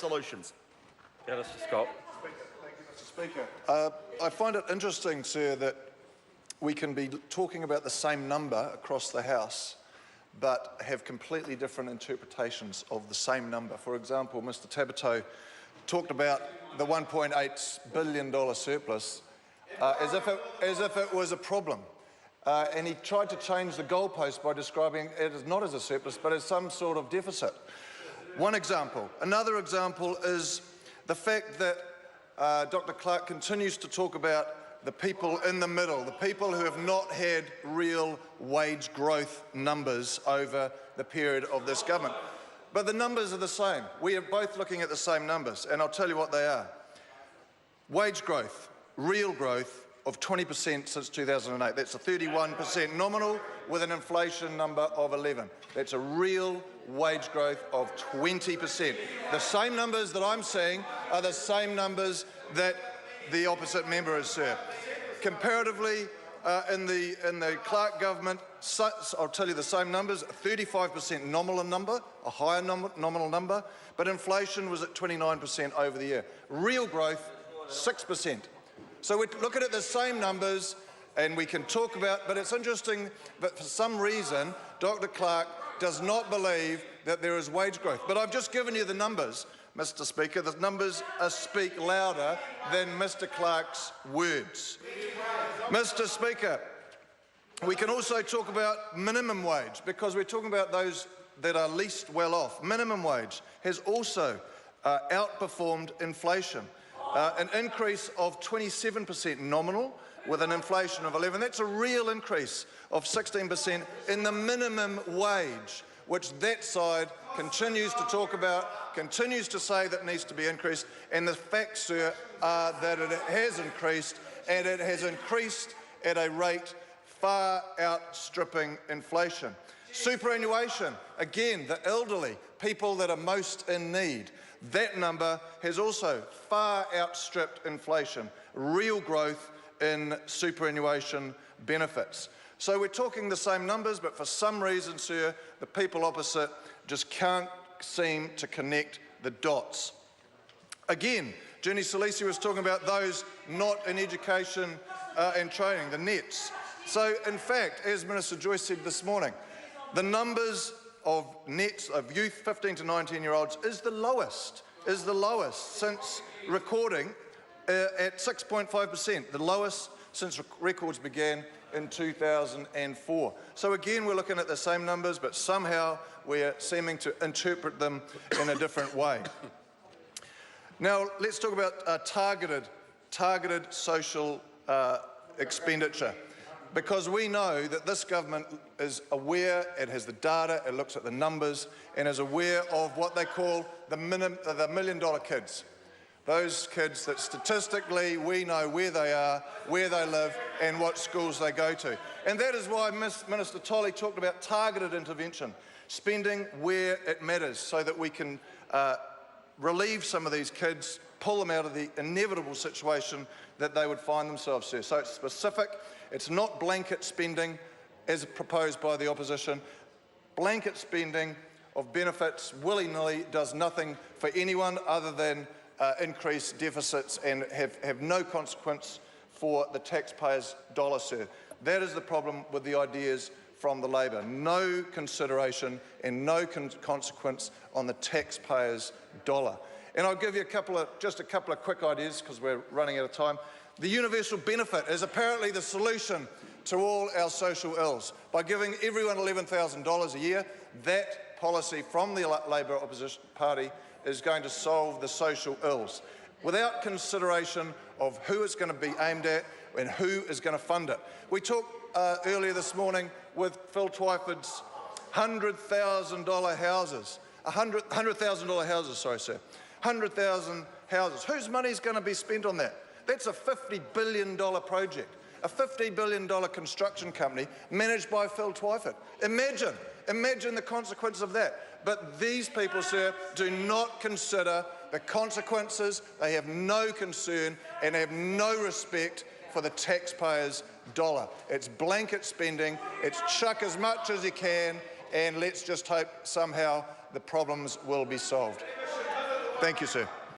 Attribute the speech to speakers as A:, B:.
A: solutions.
B: Mr Scott.
C: Thank you, Mr Speaker. I find it interesting, sir, that we can be talking about the same number across the House but have completely different interpretations of the same number. For example, Mr Tabato talked about the $1.8 billion surplus as if it was a problem. And he tried to change the goalpost by describing it as not as a surplus but as some sort of deficit. One example. Another example is the fact that Dr Clark continues to talk about the people in the middle, the people who have not had real wage growth numbers over the period of this government. But the numbers are the same. We are both looking at the same numbers, and I'll tell you what they are. Wage growth, real growth of 20% since 2008. That's a 31% nominal with an inflation number of 11. That's a real wage growth of 20%. The same numbers that I'm seeing are the same numbers that the opposite member has served. Comparatively, in the Clark government, I'll tell you the same numbers, 35% nominal number, a higher nominal number, but inflation was at 29% over the year. Real growth, 6%. So we're looking at the same numbers and we can talk about, but it's interesting that for some reason, Dr Clark does not believe that there is wage growth. But I've just given you the numbers, Mr Speaker. The numbers speak louder than Mr Clark's words. Mr Speaker, we can also talk about minimum wage because we're talking about those that are least well off. Minimum wage has also outperformed inflation. An increase of 27% nominal with an inflation of 11. That's a real increase of 16% in the minimum wage, which that side continues to talk about, continues to say that needs to be increased, and the facts, sir, are that it has increased, and it has increased at a rate far outstripping inflation. Superannuation, again, the elderly, people that are most in need, that number has also far outstripped inflation. Real growth in superannuation benefits. So we're talking the same numbers, but for some reason, sir, the people opposite just can't seem to connect the dots. Again, Jenny Salisi was talking about those not in education and training, the nets. So in fact, as Minister Joyce said this morning, the numbers of nets of youth 15 to 19-year-olds is the lowest since recording at 6.5%, the lowest since records began in 2004. So again, we're looking at the same numbers, but somehow we're seeming to interpret them in a different way. Now, let's talk about targeted social expenditure, because we know that this government is aware, it has the data, it looks at the numbers, and is aware of what they call the million-dollar kids. Those kids that statistically we know where they are, where they live, and what schools they go to. And that is why Minister Tolley talked about targeted intervention, spending where it matters, so that we can relieve some of these kids, pull them out of the inevitable situation that they would find themselves, sir. So it's specific, it's not blanket spending as proposed by the opposition. Blanket spending of benefits willy-nilly does nothing for anyone other than increase deficits and have no consequence for the taxpayers' dollar, sir. That is the problem with the ideas from the Labor. No consideration and no consequence on the taxpayers' dollar. And I'll give you just a couple of quick ideas because we're running out of time. The universal benefit is apparently the solution to all our social ills. By giving everyone $11,000 a year, that policy from the Labor opposition party is going to solve the social ills, without consideration of who it's going to be aimed at and who is going to fund it. We talked earlier this morning with Phil Twyford's $100,000 houses, $100,000 houses, sorry, sir, 100,000 houses. Whose money is going to be spent on that? That's a $50 billion project, a $50 billion construction company managed by Phil Twyford. Imagine the consequence of that. But these people, sir, do not consider the consequences. They have no concern and have no respect for the taxpayers' dollar. It's blanket spending. It's chuck as much as you can, and let's just hope somehow the problems will be solved. Thank you, sir.